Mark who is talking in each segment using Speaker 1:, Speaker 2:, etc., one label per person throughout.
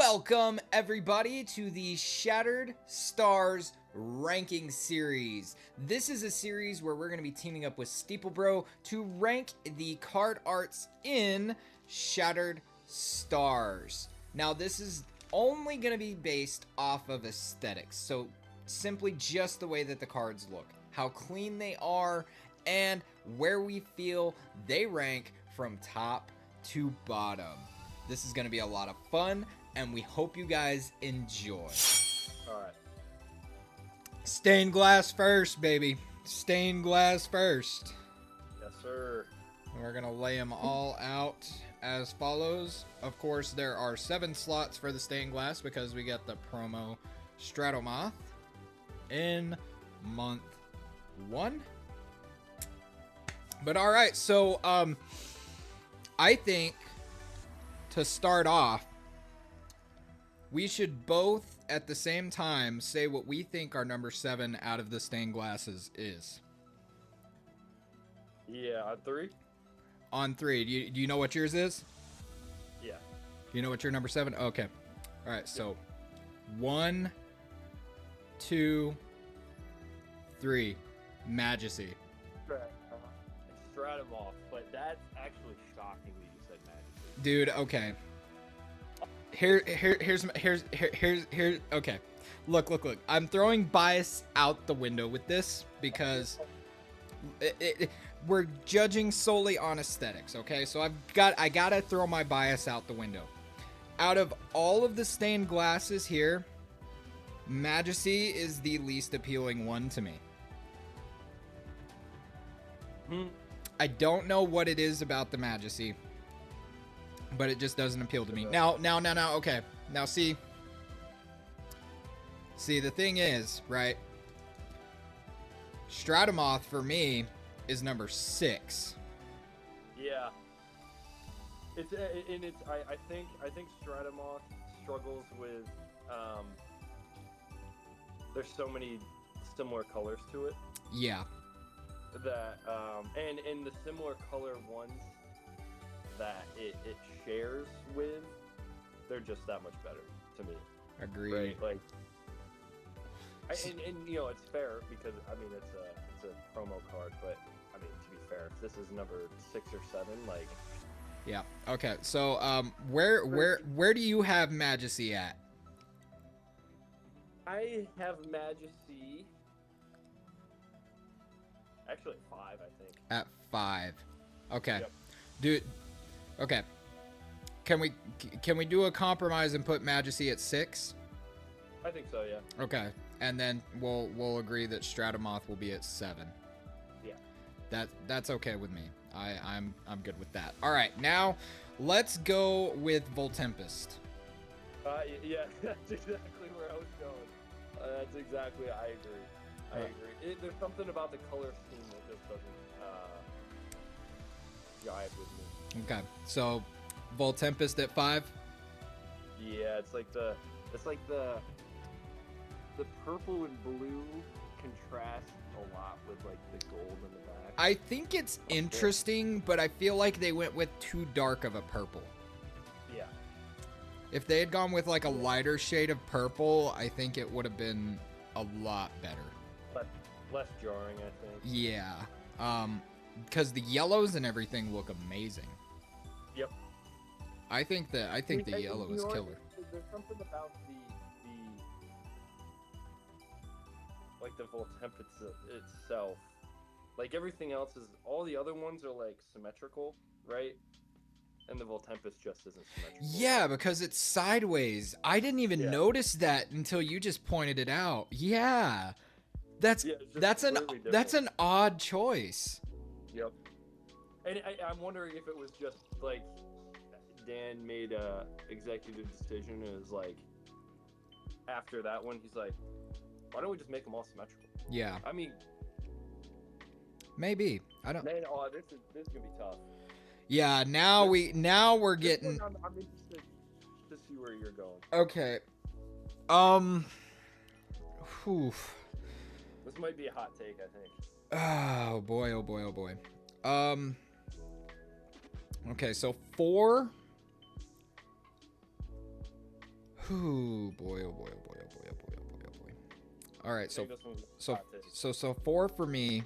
Speaker 1: Welcome, everybody, to the Shattered Stars ranking series. This is a series where we're going to be teaming up with Steeplebro to rank the card arts in Shattered Stars. Now, this is only going to be based off of aesthetics, so simply just the way that the cards look, how clean they are, and where we feel they rank from top to bottom. This is going to be a lot of fun, and we hope you guys enjoy.
Speaker 2: Alright.
Speaker 1: Stained glass first, baby. Stained glass first.
Speaker 2: Yes, sir.
Speaker 1: And we're going to lay them all out as follows. Of course, there are 7 slots for the stained glass because we get the promo Stratomoth in month 1. But alright, so I think to start off, we should both at the same time say what we think our number 7 out of the stained glasses is.
Speaker 2: Yeah, on 3?
Speaker 1: On 3. Do you know what yours is?
Speaker 2: Yeah.
Speaker 1: Do you know what your number 7? Okay. All right, so 1, 2, 3. Majesty.
Speaker 2: Stratomoth, but that's actually shocking that you said Majesty.
Speaker 1: Dude, okay. Here's okay. Look. I'm throwing bias out the window with this because we're judging solely on aesthetics, okay? So I gotta throw my bias out the window. Out of all of the stained glasses here, Majesty is the least appealing one to me. I don't know what it is about the Majesty, but it just doesn't appeal to me. Now, okay. Now, see, the thing is, right? Stratomoth, for me, is number 6.
Speaker 2: Yeah. I think Stratomoth struggles with, there's so many similar colors to it.
Speaker 1: Yeah.
Speaker 2: That, and the similar color ones that it shares with, they're just that much better to me.
Speaker 1: Agreed.
Speaker 2: Right? Like, and you know, it's fair because I mean it's a promo card, but I mean, to be fair, if this is number 6 or 7, like,
Speaker 1: yeah. Okay. So where do you have Majesty at?
Speaker 2: I have Majesty actually at 5, I think.
Speaker 1: At 5. Okay.
Speaker 2: Yep.
Speaker 1: Dude. Okay. Can we do a compromise and put Majesty at 6?
Speaker 2: I think so, yeah.
Speaker 1: Okay. And then we'll agree that Stratomoth will be at 7.
Speaker 2: Yeah.
Speaker 1: That's okay with me. I'm good with that. All right. Now, let's go with Voltempest.
Speaker 2: Yeah, that's exactly where I was going. That's exactly, I agree. I agree. There's something about the color scheme that just doesn't jive with me.
Speaker 1: Okay. So, Voltempest at 5?
Speaker 2: Yeah, it's like the purple and blue contrast a lot with like the gold in the back.
Speaker 1: I think it's interesting, but I feel like they went with too dark of a purple.
Speaker 2: Yeah.
Speaker 1: If they had gone with like a lighter shade of purple, I think it would have been a lot better.
Speaker 2: Less jarring, I think.
Speaker 1: Yeah. Because the yellows and everything look amazing.
Speaker 2: Yep.
Speaker 1: I think the yellow is killer.
Speaker 2: There's something about the Voltempest itself. Like everything else is, all the other ones are like symmetrical, right? And the Voltempest just isn't symmetrical.
Speaker 1: Yeah, because it's sideways. I didn't even notice that until you just pointed it out. Yeah. That's an odd choice.
Speaker 2: Yep. And I'm wondering if it was just like Dan made a executive decision and is like, after that one, he's like, why don't we just make them all symmetrical?
Speaker 1: Yeah.
Speaker 2: I mean,
Speaker 1: maybe. I don't.
Speaker 2: Man, this is gonna be tough.
Speaker 1: Yeah. Now we're getting.
Speaker 2: I'm interested to see where you're going.
Speaker 1: Okay. Whew.
Speaker 2: This might be a hot take, I think.
Speaker 1: Oh boy. Okay, so 4. Ooh, boy, oh boy, oh boy, oh boy, oh boy, oh boy, oh boy. All right,
Speaker 2: I think this one's
Speaker 1: so
Speaker 2: hot take.
Speaker 1: so 4 for me.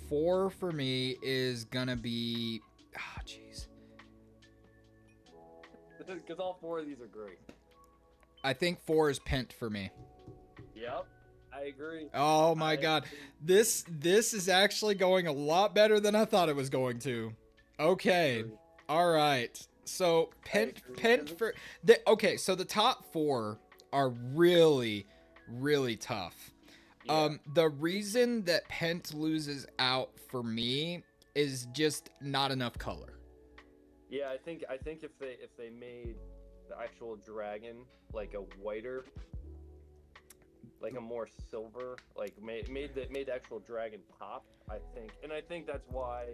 Speaker 1: 4 for me is gonna be. Ah, jeez.
Speaker 2: Because all 4 of these are great.
Speaker 1: I think 4 is Pent for me.
Speaker 2: Yep, I agree.
Speaker 1: Oh my god. This is actually going a lot better than I thought it was going to. Okay. All right. So Pent for okay, so the top 4 are really tough.
Speaker 2: Yeah.
Speaker 1: The reason that Pent loses out for me is just not enough color.
Speaker 2: Yeah, I think if they made the actual dragon like a whiter, like a more silver, like made the actual dragon pop, I think that's why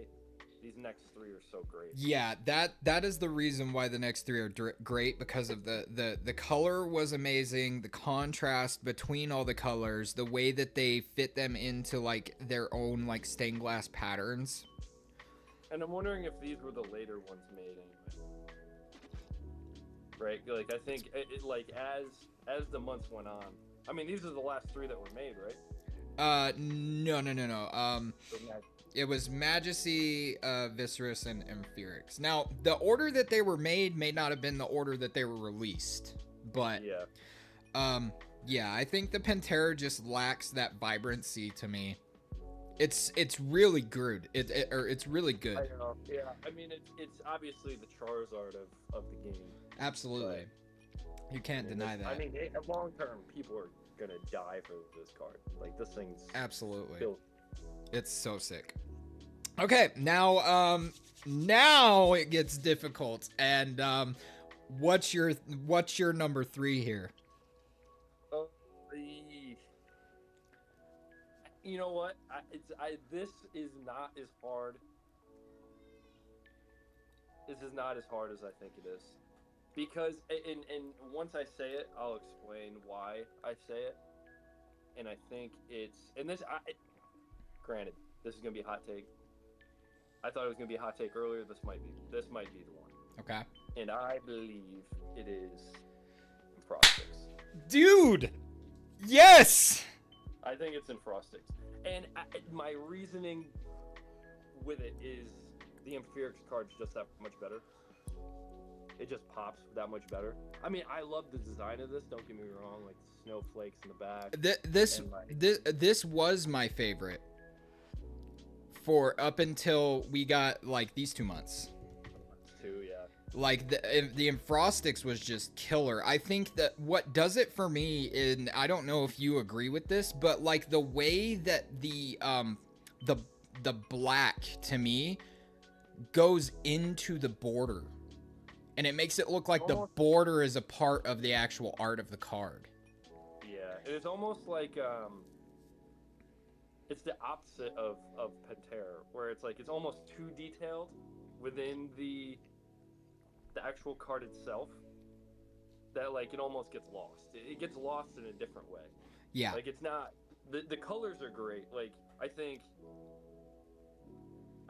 Speaker 2: these next 3 are so great.
Speaker 1: Yeah, that is the reason why the next 3 are great, because of the color was amazing, the contrast between all the colors, the way that they fit them into like their own like stained glass patterns.
Speaker 2: And I'm wondering if these were the later ones made anyway. Right? Like I think like as the months went on. I mean, these are the last 3 that were made, right?
Speaker 1: No. It was Majesty, Viserys, and Ferrix. Now, the order that they were made may not have been the order that they were released, but yeah, I think the Pantera just lacks that vibrancy to me. It's really good. It's really good.
Speaker 2: I know. Yeah, I mean, it's obviously the Charizard of the game.
Speaker 1: Absolutely, you can't deny that.
Speaker 2: I mean, long term, people are gonna die for this card. Like this thing's
Speaker 1: absolutely.
Speaker 2: Still...
Speaker 1: It's so sick. Okay, now it gets difficult. And what's your number 3 here?
Speaker 2: You know what? This is not as hard. This is not as hard as I think it is, because and once I say it, I'll explain why I say it. And I think granted, this is gonna be a hot take. I thought it was gonna be a hot take earlier. This might be the one.
Speaker 1: Okay.
Speaker 2: And I believe it is Frostix.
Speaker 1: Dude! Yes!
Speaker 2: I think it's in Frostix. And my reasoning with it is the Amphirix card's just that much better. It just pops that much better. I mean, I love the design of this, don't get me wrong, like the snowflakes in the back.
Speaker 1: This was my favorite for up until we got like these 2 months. Like the Frostix was just killer. I think that what does it for me, and I don't know if you agree with this, but like the way that the black to me goes into the border, and it makes it look like the border is a part of the actual art of the card.
Speaker 2: Yeah, it's almost like it's the opposite of Pantera, where it's like it's almost too detailed within the actual card itself, that like it almost gets lost. It gets lost in a different way.
Speaker 1: Yeah.
Speaker 2: Like it's not the colors are great. Like I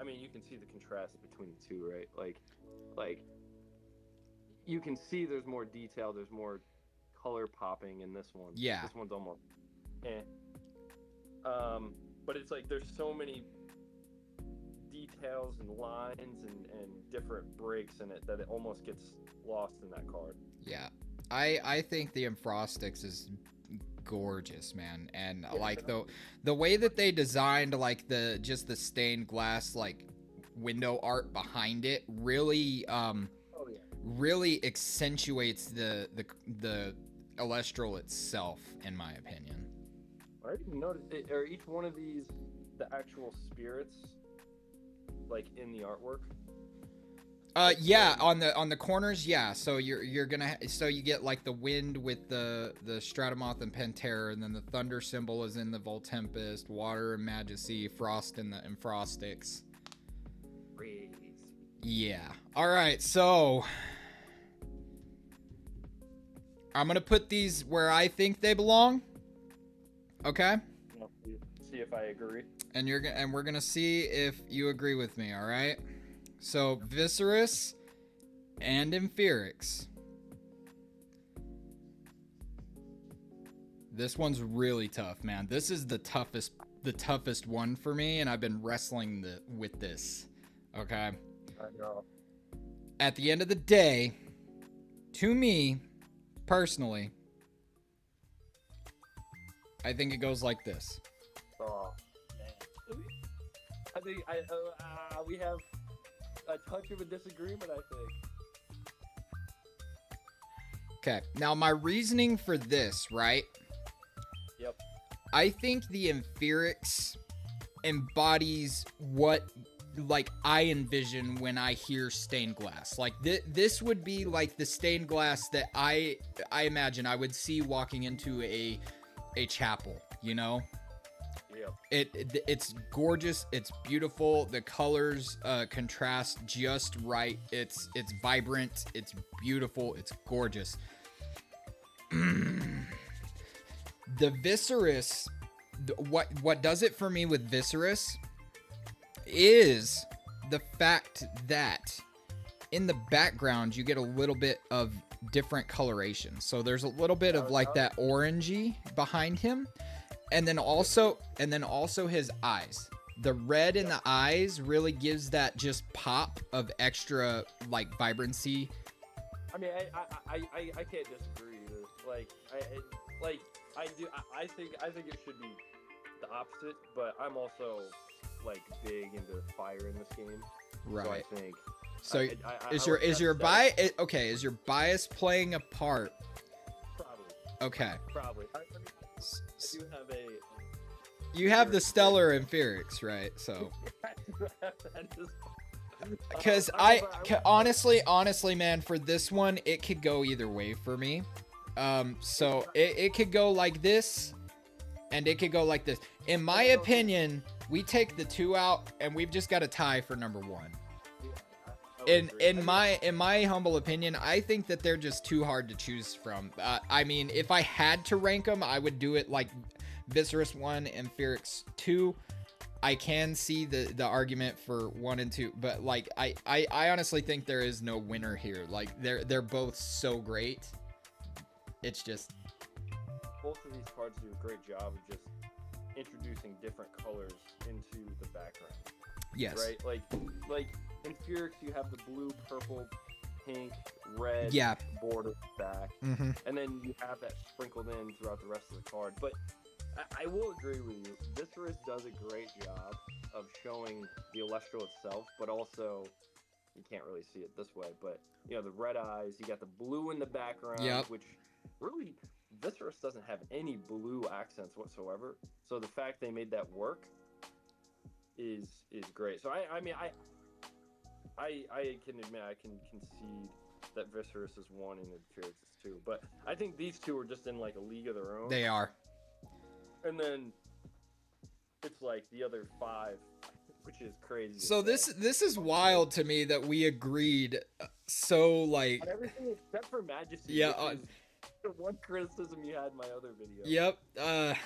Speaker 2: mean you can see the contrast between the two, right? Like you can see there's more detail, there's more color popping in this one.
Speaker 1: Yeah.
Speaker 2: This one's almost but it's like there's so many details and lines and different breaks in it that it almost gets lost in that card.
Speaker 1: Yeah, I think the Frostix is gorgeous, man, and like the way that they designed like the stained glass like window art behind it really really accentuates the Elestral itself, in my opinion.
Speaker 2: I didn't even notice it, or each one of these the actual spirits like in the artwork.
Speaker 1: Yeah, on the corners, yeah. So you're gonna so you get like the wind with the Stratomoth and Pantera, and then the thunder symbol is in the Voltempest, water and Majesty, frost in the Frostix. Yeah. All right. So I'm gonna put these where I think they belong. Okay.
Speaker 2: See if I agree.
Speaker 1: And we're gonna see if you agree with me. All right. So Viserys and Amphirix. This one's really tough, man. This is the toughest one for me, and I've been wrestling with this. Okay.
Speaker 2: I know.
Speaker 1: At the end of the day, to me, personally, I think it goes like this.
Speaker 2: Oh, man. I think we have a touch of a disagreement, I think.
Speaker 1: Okay, now my reasoning for this, right?
Speaker 2: Yep.
Speaker 1: I think the Inferics embodies what, like, I envision when I hear stained glass. Like, this would be like the stained glass that I imagine I would see walking into a chapel, you know?
Speaker 2: Yeah.
Speaker 1: It's gorgeous, it's beautiful, the colors contrast just right, it's vibrant, it's beautiful, it's gorgeous. The Viscerus, what does it for me with Viscerus is the fact that in the background you get a little bit of different coloration. So there's a little bit of like that orangey behind him, and then also his eyes. The red in the eyes really gives that just pop of extra like vibrancy.
Speaker 2: I mean, I can't disagree either. I think it should be the opposite, but I'm also like big into fire in this game.
Speaker 1: Right.
Speaker 2: So I think.
Speaker 1: So is your bias playing a part?
Speaker 2: Probably.
Speaker 1: Okay.
Speaker 2: Probably. I do have a.
Speaker 1: You have the Stellar Inferics, right? So. Because honestly, man, for this one, it could go either way for me. So it could go like this, and it could go like this. In my opinion, we take the two out, and we've just got a tie for number one. In my humble opinion, I think that they're just too hard to choose from. I mean, if I had to rank them, I would do it like Viscerus 1 and Inferics 2. I can see the argument for 1 and 2, but like I honestly think there is no winner here. Like they're both so great. It's just
Speaker 2: both of these cards do a great job of just introducing different colors into the background.
Speaker 1: Yes.
Speaker 2: Right? Like in Inferics, you have the blue, purple, pink, red border back, and then you have that sprinkled in throughout the rest of the card. But I will agree with you. Viscerus does a great job of showing the Elestral itself, but also you can't really see it this way. But you know, the red eyes, you got the blue in the background, which really Viscerus doesn't have any blue accents whatsoever. So the fact they made that work is great. So I mean I can admit I can concede that Viscerus is 1 and Inferics is 2, but I think these two are just in like a league of their own.
Speaker 1: They are.
Speaker 2: And then it's like the other 5, which is crazy.
Speaker 1: So this is wild to me that we agreed so like
Speaker 2: on everything except for Majesty.
Speaker 1: Yeah.
Speaker 2: The one criticism you had in my other video.
Speaker 1: Yep.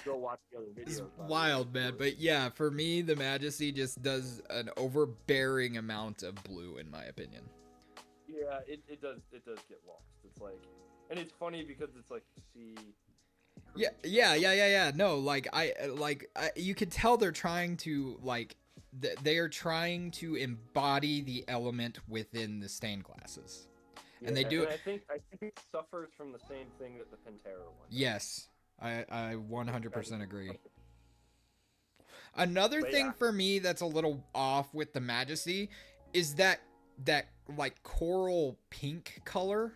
Speaker 2: Go watch the other videos.
Speaker 1: It's wild, man. But yeah, for me, the Majesty just does an overbearing amount of blue, in my opinion.
Speaker 2: Yeah, it does get lost. It's like, and it's funny because it's like you see.
Speaker 1: Yeah. No, like I you could tell they're trying to like they are trying to embody the element within the stained glasses. And they do.
Speaker 2: And I think it suffers from the same thing that the Pantera one.
Speaker 1: Yes, I 100% agree. Another thing for me that's a little off with the Majesty is that like coral pink color.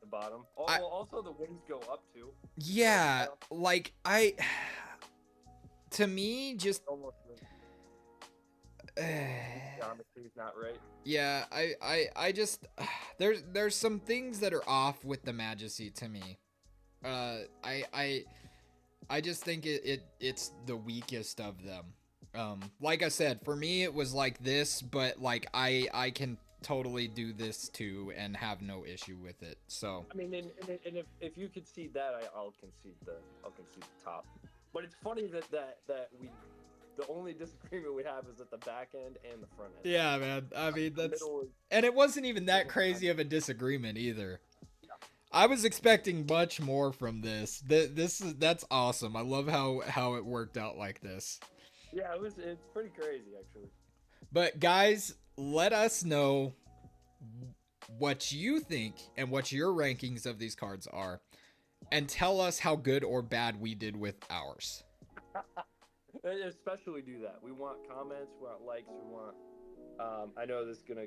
Speaker 2: The bottom. Also the wings go up too.
Speaker 1: Yeah, like to me just. Almost.
Speaker 2: Geometry's not right.
Speaker 1: Yeah, I just there's some things that are off with the Majesty to me. I just think it's the weakest of them. Like I said, for me it was like this, but like I can totally do this too and have no issue with it. So
Speaker 2: I mean, and if you concede that, I'll concede the top. But it's funny that we. The only disagreement we have is at the back end and the front end.
Speaker 1: Yeah, man. I mean, and it wasn't even that crazy of a disagreement either. I was expecting much more from this. That's awesome. I love how it worked out like this.
Speaker 2: Yeah, it's pretty crazy actually.
Speaker 1: But guys, let us know what you think and what your rankings of these cards are, and tell us how good or bad we did with ours.
Speaker 2: Especially do that. We want comments, we want likes, we want. I know this is gonna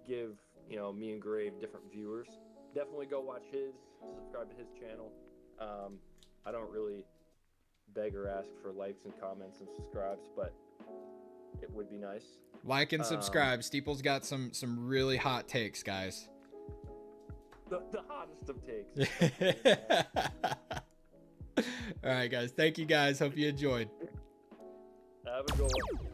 Speaker 2: give me and Grave different viewers. Definitely go watch his, subscribe to his channel. I don't really beg or ask for likes and comments and subscribes, but it would be nice.
Speaker 1: Like and subscribe. Steeple's got some really hot takes, guys.
Speaker 2: The hottest of takes.
Speaker 1: All right, guys. Thank you, guys. Hope you enjoyed.
Speaker 2: Have a good one.